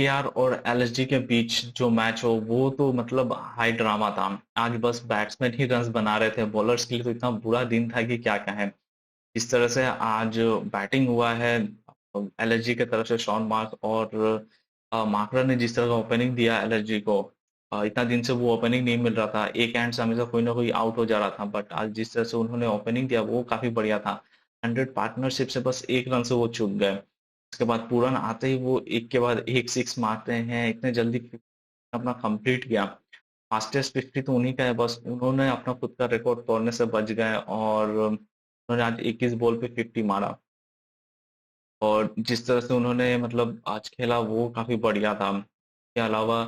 KKR और LSG के बीच जो मैच हो वो तो मतलब हाई ड्रामा था। आज बस बैट्समैन ही रन्स बना रहे थे, बॉलर्स के लिए तो इतना बुरा दिन था कि क्या कहें। जिस तरह से आज बैटिंग हुआ है एलएसजी की तरफ से शॉन मार्क और मार्करन ने जिस तरह का ओपनिंग दिया एलएसजी को, इतना दिन से वो ओपनिंग नहीं मिल रहा था। एक एंड से हमेशा कोई ना कोई आउट हो जा रहा था, बट आज जिस तरह से उन्होंने ओपनिंग दिया वो काफी बढ़िया था। 100 पार्टनरशिप से बस एक रन से वो चूक गए। उसके बाद पूरन आते ही वो एक के बाद एक सिक्स मारते हैं, इतने जल्दी अपना कंप्लीट किया। फास्टेस्ट 50 तो उन्हीं का है, बस उन्होंने अपना खुद का रिकॉर्ड तोड़ने से बच गए और उन्होंने आज 21 बॉल पे 50 मारा। और जिस तरह से उन्होंने मतलब आज खेला वो काफी बढ़िया था। इसके अलावा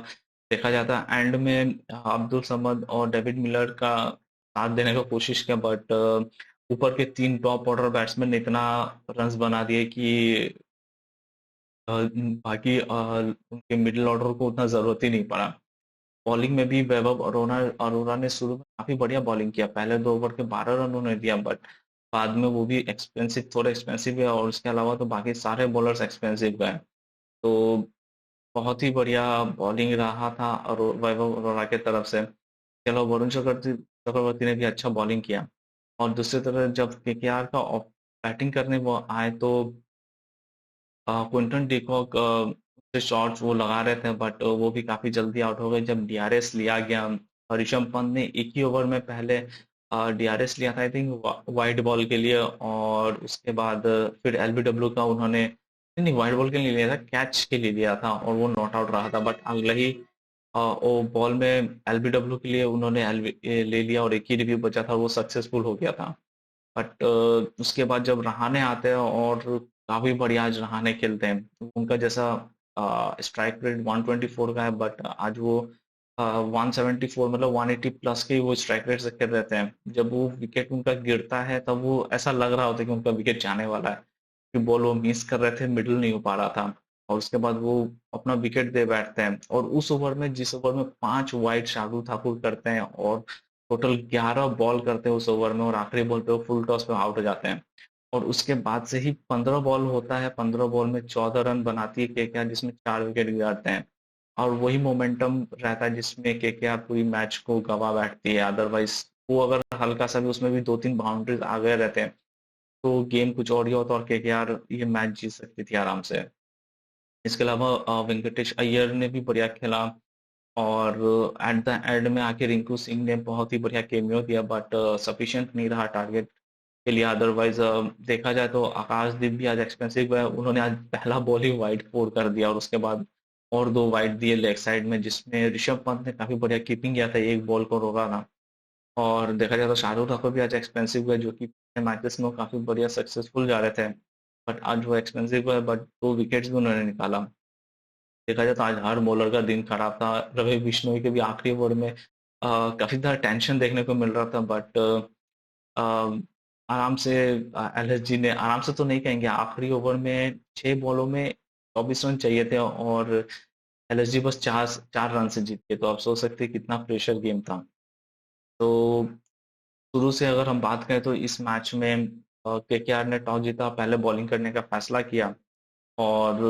देखा जाता एंड में अब्दुल समद और डेविड मिलर का साथ देने का कोशिश किया, बट ऊपर के तीन टॉप ऑर्डर बैट्समैन ने इतना रन्स बना दिए कि बाकी उनके मिडिल ऑर्डर को उतना जरूरत ही नहीं पड़ा। बॉलिंग में भी वैभव अरोरा अरोरा ने शुरू में काफी बढ़िया बॉलिंग किया, पहले 2 ओवर के 12 रन उन्होंने दिया, बट बाद में वो भी एक्सपेंसिव, थोड़े एक्सपेंसिव है और उसके अलावा तो बाकी सारे बॉलर्स एक्सपेंसिव गए। तो बहुत ही बढ़िया बॉलिंग रहा था और वैभव अरोरा की तरफ से। चलो वरुण चक्रवर्ती चक्रवर्ती ने भी अच्छा बॉलिंग किया। और दूसरी तरफ जब केकेआर का बैटिंग करने वो आए तो क्विंटन डिकॉक से शॉट्स वो लगा रहे थे, बट वो भी काफी जल्दी आउट हो गए जब डीआरएस लिया गया। और ऋषभ पंत ने एक ही ओवर में पहले डीआरएस लिया था आई थिंक वाइड बॉल के लिए, और उसके बाद फिर एलबीडब्ल्यू का उन्होंने नहीं नहीं वाइड बॉल के लिए लिया था, कैच के लिए लिया था और वो नॉट आउट रहा था। बट अगले ही वो बॉल में एलबीडब्ल्यू के लिए उन्होंने ले लिया और एक ही रिव्यू बचा था, वो सक्सेसफुल हो गया था। बट उसके बाद जब रहाणे आते हैं और काफी बढ़िया आज रहाणे खेलते हैं, उनका जैसा स्ट्राइक रेट 124 का है, बट आज वो 174 मतलब 180 प्लस के वो स्ट्राइक रेट से खेल रहते हैं। जब वो विकेट उनका गिरता है तब वो ऐसा लग रहा होता है कि उनका विकेट जाने वाला है, कि बॉल वो मिस कर रहे थे, मिडल नहीं हो पा रहा था। और उसके बाद वो अपना विकेट दे बैठते हैं और उस ओवर में, जिस ओवर में 5 वाइड शार्दुल ठाकुर करते हैं और टोटल 11 बॉल करते हैं उस ओवर में, और आखिरी बॉल पे वो फुल टॉस पे आउट हो जाते हैं। और उसके बाद से ही 15 बॉल होता है, 15 बॉल में 14 रन बनाती है केकेआर, जिसमें 4 विकेट गिराते हैं। और वही मोमेंटम रहता है जिसमें केकेआर पूरी मैच को गवा बैठती है। अदरवाइज वो अगर हल्का सा भी उसमें भी 2-3 बाउंड्रीज आ गए रहते हैं तो गेम कुछ और ही होता और केकेआर ये मैच जीत सकती थी आराम से। इसके अलावा वेंकटेश अय्यर ने भी बढ़िया खेला और एट द एंड में आके रिंकू सिंह ने बहुत ही बढ़िया केमियो दिया, बट सफिशिएंट नहीं रहा टारगेट के लिए। अदरवाइज देखा जाए तो आकाशदीप भी आज एक्सपेंसिव है, उन्होंने आज पहला बॉल ही वाइड फोर कर दिया और उसके बाद और 2 वाइड दिए लेग साइड में, जिसमें ऋषभ पंत ने काफी बढ़िया कीपिंग किया था, एक बॉल को रोका था। और देखा जाए तो शार्दुल ठाकुर भी आज एक्सपेंसिव है, जो कि मैचेस में वो काफी बढ़िया सक्सेसफुल जा रहे थे, बट आज वो एक्सपेंसिव है, बट 2 विकेट्स भी उन्होंने निकाला। देखा जाए तो आज हर बॉलर का दिन खराब था। रवि बिश्नोई के भी आखिरी ओवर में काफी ज्यादा टेंशन देखने को मिल रहा था, बट आराम से एलएसजी ने, आराम से तो नहीं कहेंगे, आखिरी ओवर में 6 बॉलों में 24 रन चाहिए थे और एलएसजी बस चार चार रन से जीत गए। तो आप सोच सकते हैं कितना प्रेशर गेम था। तो शुरू से अगर हम बात करें तो इस मैच में केकेआर ने टॉस जीता, पहले बॉलिंग करने का फैसला किया और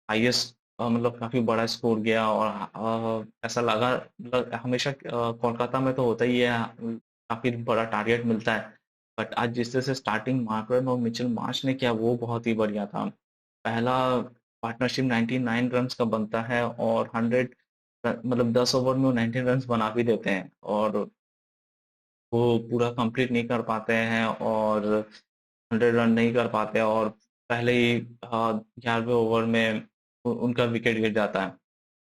हाईएस्ट मतलब काफी बड़ा स्कोर गया। और ऐसा हमेशा कोलकाता में तो होता ही है, काफी बड़ा टारगेट मिलता है। बट आज जिस तरह से स्टार्टिंग मार्करन और मिचेल मार्श ने किया वो बहुत ही बढ़िया था। पहला पार्टनरशिप 99 रन्स का बनता है और 100 मतलब 10 ओवर में वो 19 रन्स बना भी देते हैं, और वो पूरा कंप्लीट नहीं कर पाते हैं और 100 रन नहीं कर पाते, और पहले ही 11वें ओवर में उनका विकेट गिर जाता है।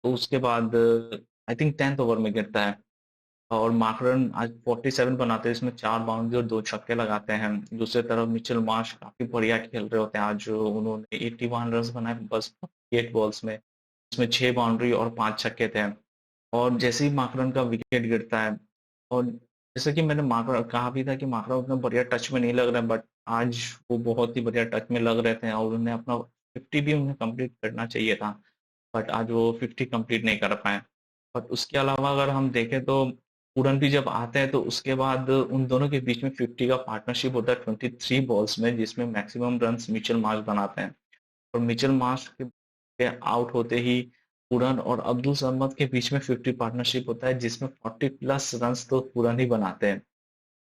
तो उसके बाद आई थिंक 10th ओवर में गिरता है और मार्करन आज 47 बनाते हैं, इसमें 4 बाउंड्री और 2 छक्के लगाते हैं। दूसरी तरफ मिचेल मार्श काफी बढ़िया खेल रहे होते हैं, आज उन्होंने 81 रन बनाए बस 8 बॉल्स में, इसमें 6 बाउंड्री और 5 छक्के थे। और जैसे ही मार्करन का विकेट गिरता है, और जैसे कि मैंने मार्करन कहा भी था कि मार्करन उतना बढ़िया टच में नहीं लग रहा है, बट आज वो बहुत ही बढ़िया टच में लग रहे थे और उन्हें अपना 50 भी उन्हें कंप्लीट करना चाहिए था, बट आज वो 50 कंप्लीट नहीं कर पाए। बट उसके अलावा अगर हम देखें तो पूरन भी जब आते हैं तो उसके बाद उन दोनों के बीच में 50 का पार्टनरशिप होता है 23 बॉल्स में, जिसमें मैक्सिमम रन मिचेल मार्श बनाते हैं। और मिचेल मार्श के के आउट होते ही पूरन और अब्दुल समद के बीच में 50 पार्टनरशिप होता है, जिसमें 40 प्लस रन्स तो पूरन ही बनाते हैं।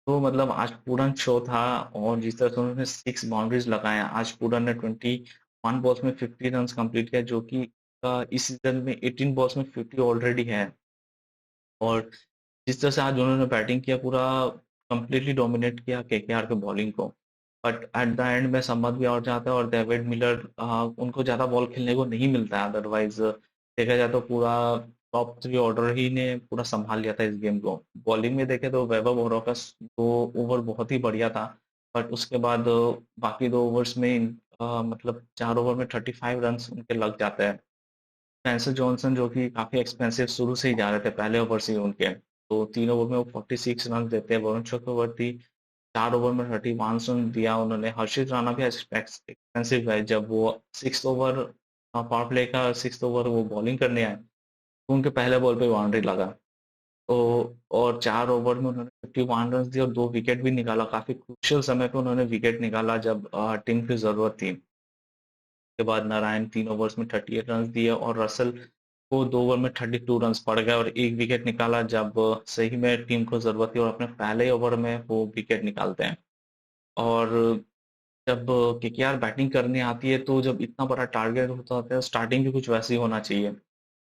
तो मतलब आज पूरन शो था, और जिस तरह से उन्होंने 6 बाउंड्रीज लगाए, आज पूरन ने 21 बॉल्स में 50 रन्स कंप्लीट किया, जो कि इस सीजन में 18 बॉल्स में 50 ऑलरेडी है। और जिस तरह से आज उन्होंने बैटिंग किया, पूरा कंप्लीटली डोमिनेट किया केकेआर के बॉलिंग को। बट एट द एंड में सम्मत भी आउट जाता है, और डेविड मिलर, उनको ज्यादा बॉल खेलने को नहीं मिलता है, अदरवाइज देखा जाए तो पूरा टॉप 3 ऑर्डर ही ने पूरा संभाल लिया था इस गेम को। बॉलिंग में देखे तो वैभव होराका 2 ओवर बहुत ही बढ़िया था, बट उसके बाद बाकी 2 ओवर्स में मतलब 4 ओवर में 35 रन उनके लग जाते हैं। स्पेंसर जॉनसन जो कि काफी एक्सपेंसिव शुरू से ही जा रहे थे पहले ओवर से ही उनके, तो 3 ओवर में वो 46 रन देते हैं। वरुण चक्रवर्ती 4 ओवर में 31 रन दिया उन्होंने। हर्षित राणा भी एक्सपेंसिव है, जब वो 6 ओवर पावर प्ले का 6 ओवर वो बॉलिंग करने आए, तो उनके पहले बॉल पे बाउंड्री लगा। तो और 4 ओवर में उन्होंने 51 रन दिए और 2 विकेट भी निकाला। काफी क्रूशियल समय पे उन्होंने विकेट निकाला, जब टीम की जरूरत थी। के बाद नारायण 3 ओवर्स में 38 रन दिए, और रसल को 2 ओवर में 32 रन पड़ गए और 1 विकेट निकाला, जब सही में टीम को जरूरत थी, और अपने पहले ओवर में वो विकेट निकालते हैं। और जब केकेआर बैटिंग करने आती है, तो जब इतना बड़ा टारगेट होता है, स्टार्टिंग भी कुछ वैसे ही होना चाहिए,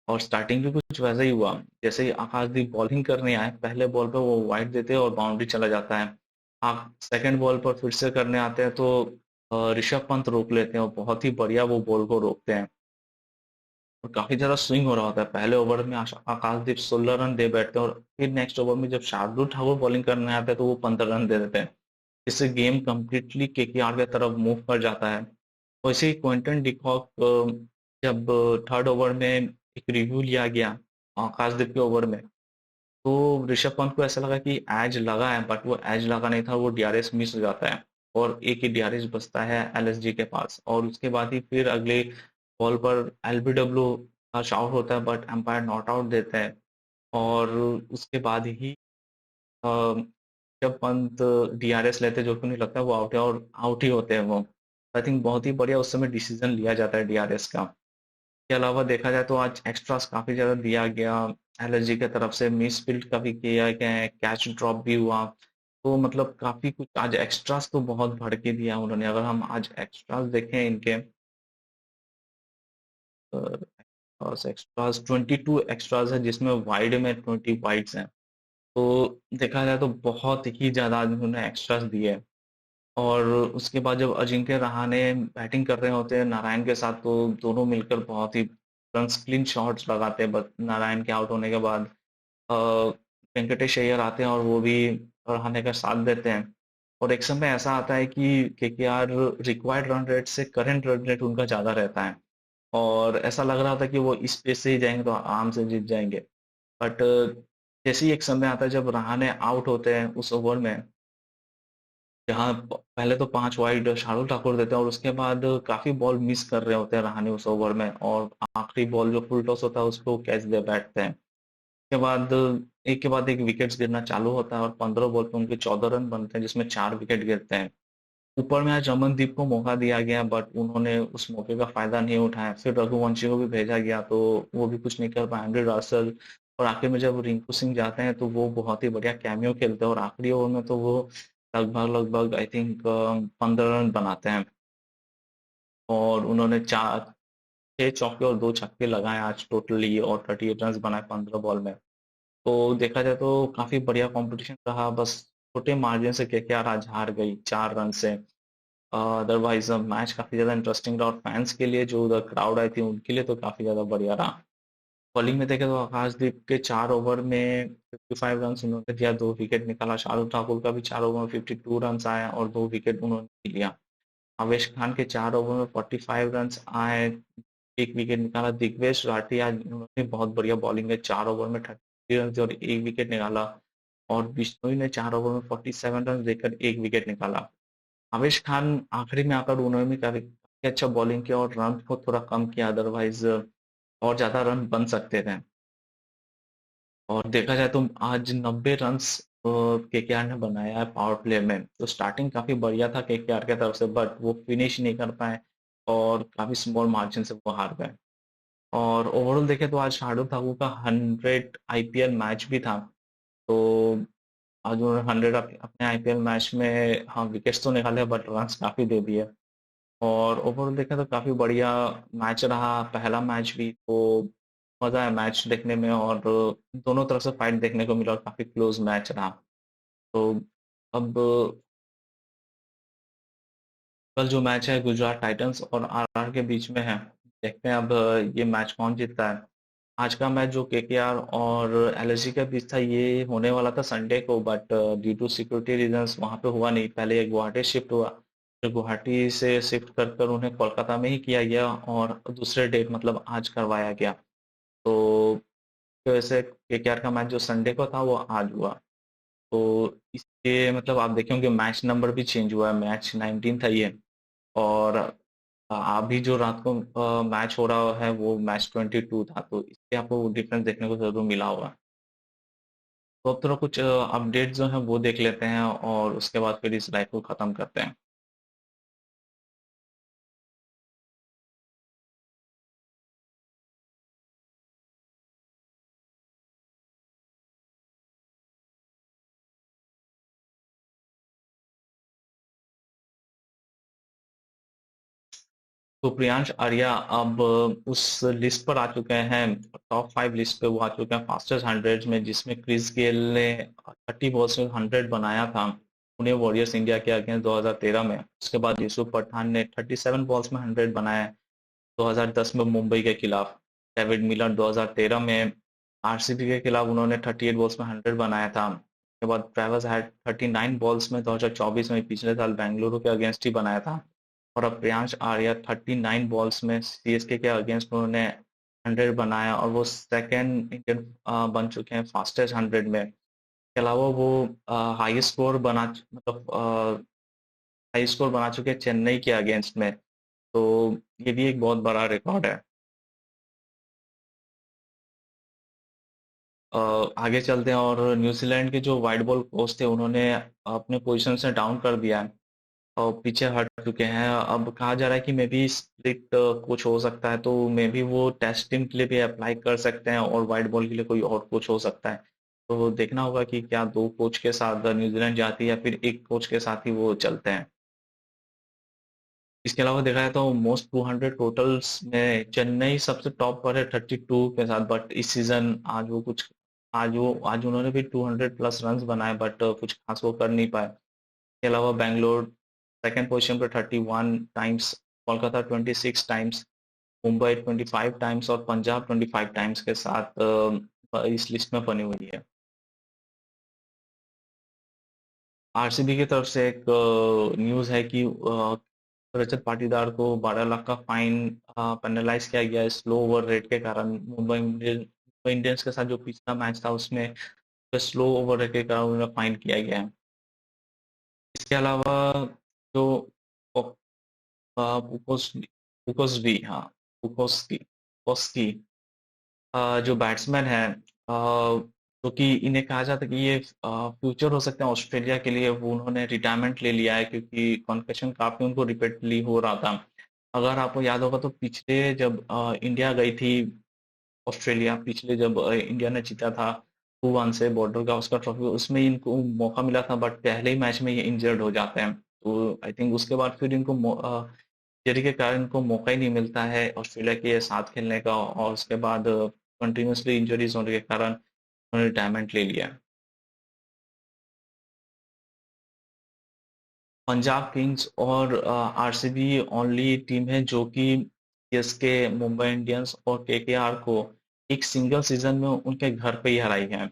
और स्टार्टिंग भी कुछ वैसा ही हुआ। जैसे ही आकाशदीप बॉलिंग करने आए, पहले बॉल पे वो वाइड देते हैं और बाउंड्री चला जाता है। आप सेकंड बॉल पर फिर से करने आते हैं, तो ऋषभ पंत रोक लेते हैं, और बहुत ही बढ़िया वो बॉल को रोकते हैं। और काफी ज्यादा स्विंग हो रहा होता है। पहले ओवर में आकाशदीप 16 रन दे बैठते हैं, और फिर नेक्स्ट ओवर में जब शार्दुल ठाकुर बॉलिंग करने आते हैं, तो वो 15 रन दे देते हैं। इससे गेम कंप्लीटली केकेआर की तरफ मूव कर जाता है। वैसे ही क्विंटन डिकॉक, जब थर्ड ओवर में एक रिव्यू लिया गया आकाशदीप के ओवर में, तो ऋषभ पंत को ऐसा लगा कि एज लगा है, बट वो एज लगा नहीं था, वो डीआरएस मिस हो जाता है, और एक ही डीआरएस बचता है एलएसजी के पास। और उसके बाद ही फिर अगले बॉल पर एलबीडब्ल्यू का शॉट होता है, बट एम्पायर नॉट आउट देता है। और उसके बाद ही जब पंत डीआरएस लेते हैं, जो कि उन्हें लगता है वो आउट है, और आउट ही होते हैं वो। आई थिंक बहुत ही बढ़िया उस समय डिसीजन लिया जाता है डीआरएस का। के अलावा देखा जाए तो आज एक्स्ट्रास काफी ज्यादा दिया गया, एलएसजी की तरफ से मिस फील्ड काफी किया गया, कैच ड्रॉप भी हुआ। तो मतलब काफी कुछ आज एक्स्ट्रास तो बहुत भर के दिया उन्होंने। अगर हम आज एक्स्ट्रास देखें इनके, एक्स्ट्रास 22 एक्स्ट्रास है, जिसमें वाइड में 20 वाइड्स हैं। तो देखा जाए तो बहुत ही ज्यादा आज उन्होंने एक्स्ट्रास दिए। और उसके बाद जब अजिंक्य रहाणे बैटिंग कर रहे होते हैं नारायण के साथ, तो दोनों मिलकर बहुत ही रन्स क्लीन शॉट्स लगाते हैं। बट नारायण के आउट होने के बाद अ, वेंकटेश अय्यर आते हैं, और वो भी रहाणे का साथ देते हैं। और एक समय ऐसा आता है कि केकेआर रिक्वायर्ड रन रेट से करंट रन रेट उनका ज्यादा रहता है, और ऐसा लग रहा था कि वो इस पेस से ही जाएंगे तो आराम से जीत जाएंगे। बट जैसे ही एक समय आता है जब रहाणे आउट होते हैं उस ओवर में, जहाँ पहले तो 5 वाइड शार्दुल ठाकुर देते हैं, और उसके बाद काफी बॉल मिस कर रहे होते हैं रहाणे उस ओवर में, और आखिरी बॉल जो फुल टॉस होता है उस पर वो कैच दे बैठते हैं। उसके बाद एक के बाद एक विकेट्स गिरना चालू होता है, और 15 बॉल पे उनके 14 रन बनते हैं, जिसमें 4 विकेट गिरते हैं। ऊपर में आज अमनदीप को मौका दिया गया, बट उन्होंने उस मौके का फायदा नहीं उठाया। फिर रघुवंशी को भी भेजा गया, तो वो भी कुछ नहीं कर पाए, एंड्रे रासल। और आखिर में जब रिंकू सिंह जाते हैं, तो वो बहुत ही बढ़िया कैमियो खेलते हैं, और आखिरी ओवर में तो वो लगभग लगभग आई थिंक 15 रन बनाते हैं। और उन्होंने 6 चौके और 2 छक्के लगाए आज टोटली, और 38 रन बनाए 15 बॉल में। तो देखा जाए तो काफी बढ़िया कंपटीशन रहा, बस छोटे मार्जिन से केकेआर आज हार गई 4 रन से। अदरवाइज मैच काफी ज्यादा इंटरेस्टिंग रहा, और फैंस के लिए जो उधर क्राउड आई थी उनके लिए तो काफी ज्यादा बढ़िया रहा। बॉलिंग में देखे तो आकाशदीप के 4 ओवर में 55 रन उन्होंने दिया, 2 विकेट निकाला। शार्दुल ठाकुर का भी 4 ओवर में 52 रन आया, और 2 विकेट उन्होंने लिया। आवेश खान के 4 ओवर में 45 रन आए, 1 विकेट निकाला। दिग्वेश राठी आज उन्होंने बहुत बढ़िया बॉलिंग है, 4 ओवर में 30 रन और 1 विकेट निकाला। और बिश्नोई ने 4 ओवर में 47 रन देकर 1 विकेट निकाला। आवेश खान आखिरी में आकर उन्होंने भी काफी अच्छा बॉलिंग किया, और रन को थोड़ा कम किया, अदरवाइज और ज्यादा रन बन सकते थे। और देखा जाए तो आज 90 रन केकेआर ने बनाया है पावर प्ले में। तो स्टार्टिंग काफी बढ़िया था केकेआर की तरफ से, बट वो फिनिश नहीं कर पाए, और काफी स्मॉल मार्जिन से वो हार गए। और ओवरऑल देखें तो आज शार्दुल ठाकुर का 100 आईपीएल मैच भी था। तो आज उन्होंने 100 अपने आईपीएल मैच में, हाँ, विकेट्स तो निकाले बट रन्स काफ़ी दे दिए। और ओवरऑल देखें तो काफ़ी बढ़िया मैच रहा। पहला मैच भी तो मज़ा आया मैच देखने में, और दोनों तरफ से फाइट देखने को मिला और काफ़ी क्लोज मैच रहा। तो अब कल जो मैच है गुजरात टाइटंस और आरआर के बीच में है, देखते हैं अब ये मैच कौन जीतता है। आज का मैच जो केकेआर और एलएसजी के बीच था, ये होने वाला था संडे को, but due to security reasons वहाँ पे हुआ नहीं। पहले ये गुवाहाटी शिफ्ट हुआ, फिर गुवाहाटी से शिफ्ट कर कर उन्हें कोलकाता में ही किया गया, और दूसरे डेट मतलब आज करवाया गया। तो वैसे केकेआर का मैच जो संडे को था वो आज हुआ। तो इसके मतलब आप देखेंगे मैच नंबर भी चेंज हुआ है, मैच 19 था ये। और अभी जो रात को मैच हो रहा है वो मैच 22 था, तो इससे आपको डिफरेंस देखने को जरूर मिला होगा। तो अब थोड़ा कुछ अपडेट जो है वो देख लेते हैं, और उसके बाद फिर इस लाइव को ख़त्म करते हैं। तो प्रियांश आर्या अब उस लिस्ट पर आ चुके हैं, टॉप 5 लिस्ट पे वो आ चुके हैं फास्टेस्ट 100 में, जिसमें क्रिस गेल ने 30 बॉल्स में 100 बनाया था पुणे वॉरियर्स इंडिया के अगेंस्ट 2013 में। उसके बाद यूसुफ पठान ने 37 बॉल्स में 100 बनाया 2010 में मुंबई के खिलाफ। डेविड मिलर 2013 में आरसीबी के खिलाफ उन्होंने 38 बॉल्स में 100 बनाया था। उसके बाद ट्रेविस हेड 39 बॉल्स में 2024 में पिछले साल बेंगलुरु के अगेंस्ट ही बनाया था। और अब प्रियांश आर्या 39 बॉल्स में सीएसके के अगेंस्ट उन्होंने 100 बनाया, और वो सेकंड इंडियन बन चुके हैं फास्टेस्ट 100 में। इसके अलावा वो हाई स्कोर बना मतलब हाई स्कोर बना चुके हैं चेन्नई के अगेंस्ट में। तो ये भी एक बहुत बड़ा रिकॉर्ड है। आगे चलते हैं, और न्यूजीलैंड के जो वाइड बॉल कोच थे उन्होंने अपने पोजीशन से डाउन कर दिया है और पीछे हट चुके हैं। अब कहा जा रहा है कि मे बी स्प्लिट कोच हो सकता है, तो मे बी वो टेस्ट टीम के लिए भी अप्लाई कर सकते हैं और वाइड बॉल के लिए कोई और कोच हो सकता है। तो देखना होगा कि क्या दो कोच के साथ न्यूजीलैंड जाती है या फिर एक कोच के साथ ही वो चलते हैं। इसके अलावा देखा जाए तो मोस्ट 200 टोटल्स में चेन्नई सबसे टॉप पर है 32 के साथ, बट इस सीजन आज उन्होंने भी 200 प्लस रन्स बनाए, बट कुछ खास वो कर नहीं पाए। इसके अलावा बैंगलोर सेकंड पोजीशन पर 31 times, Kolkata 26 times, Mumbai 25 times और पंजाब 25 टाइम्स के साथ इस लिस्ट में बनी हुई है। आरसीबी की तरफ से एक न्यूज़ है कि रजत पाटीदार को 12 लाख का फाइन पेनलाइज किया गया है स्लो ओवर रेट के कारण। मुंबई इंडियंस के साथ जो पिछला मैच था उसमें स्लो ओवर रेट के कारण उन्हें फाइन किया गया है। इसके अलावा जो पुकोस्की पुकोस्की हाँ पुकोस्की पुकोस्की जो बैट्समैन है, जो कि इन्हें कहा जाता है कि ये फ्यूचर हो सकते हैं ऑस्ट्रेलिया के लिए, वो उन्होंने रिटायरमेंट ले लिया है क्योंकि कॉन्कशन काफी उनको रिपीटली हो रहा था। अगर आपको याद होगा तो पिछले जब इंडिया गई थी ऑस्ट्रेलिया, पिछले जब इंडिया ने जीता था 2-1 से बॉर्डर गावस्कर ट्रॉफी, उसमें इनको मौका मिला था बट पहले ही मैच में ये इंजर्ड हो जाते हैं। तो आई थिंक उसके बाद फिर इनको इंजरी के कारण इनको मौका ही नहीं मिलता है ऑस्ट्रेलिया के साथ खेलने का, और उसके बाद कंटिन्यूसली इंजरीज होने के कारण उन्होंने रिटायरमेंट ले लिया। पंजाब किंग्स और आरसीबी ओनली टीम है जो कि सीएसके, मुंबई इंडियंस और केकेआर को एक सिंगल सीजन में उनके घर पे ही हराई है।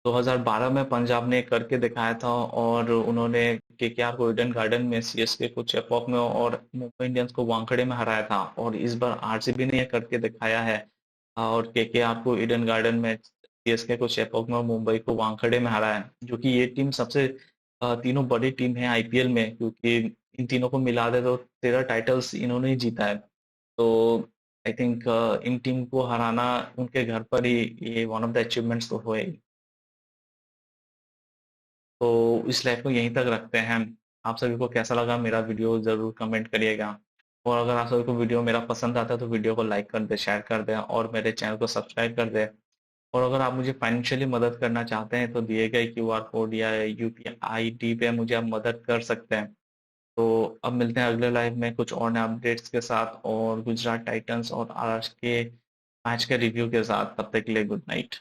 2012 में पंजाब ने करके दिखाया था, और उन्होंने केकेआर को ईडन गार्डन में, सीएसके को चेपॉक में और मुंबई इंडियंस को वानखेड़े में हराया था। और इस बार आरसीबी ने यह करके दिखाया है, और केकेआर को ईडन गार्डन में, सीएसके को चेपॉक में और मुंबई को वानखेड़े में हराया है। जो कि ये टीम सबसे तीनों बड़ी टीम है आईपीएल में, क्योंकि इन तीनों को मिला दे तो 13 टाइटल्स इन्होंने ही जीता है। तो आई थिंक इन टीम को हराना उनके घर पर ही ये वन ऑफ द अचीवमेंट्स तो हुए ही। तो इस लाइफ को यहीं तक रखते हैं। आप सभी को कैसा लगा मेरा वीडियो ज़रूर कमेंट करिएगा। और अगर आप सभी को वीडियो मेरा पसंद आता है तो वीडियो को लाइक कर दें, शेयर कर दें और मेरे चैनल को सब्सक्राइब कर दें। और अगर आप मुझे फाइनेंशियली मदद करना चाहते हैं तो दिए गए क्यूआर कोड या यूपीआई आईडी पे मुझे आप मदद कर सकते हैं। तो अब मिलते हैं अगले लाइव में कुछ और नए अपडेट्स के साथ और गुजरात टाइटंस और आज के मैच के रिव्यू के साथ। तब तक के लिए गुड नाइट।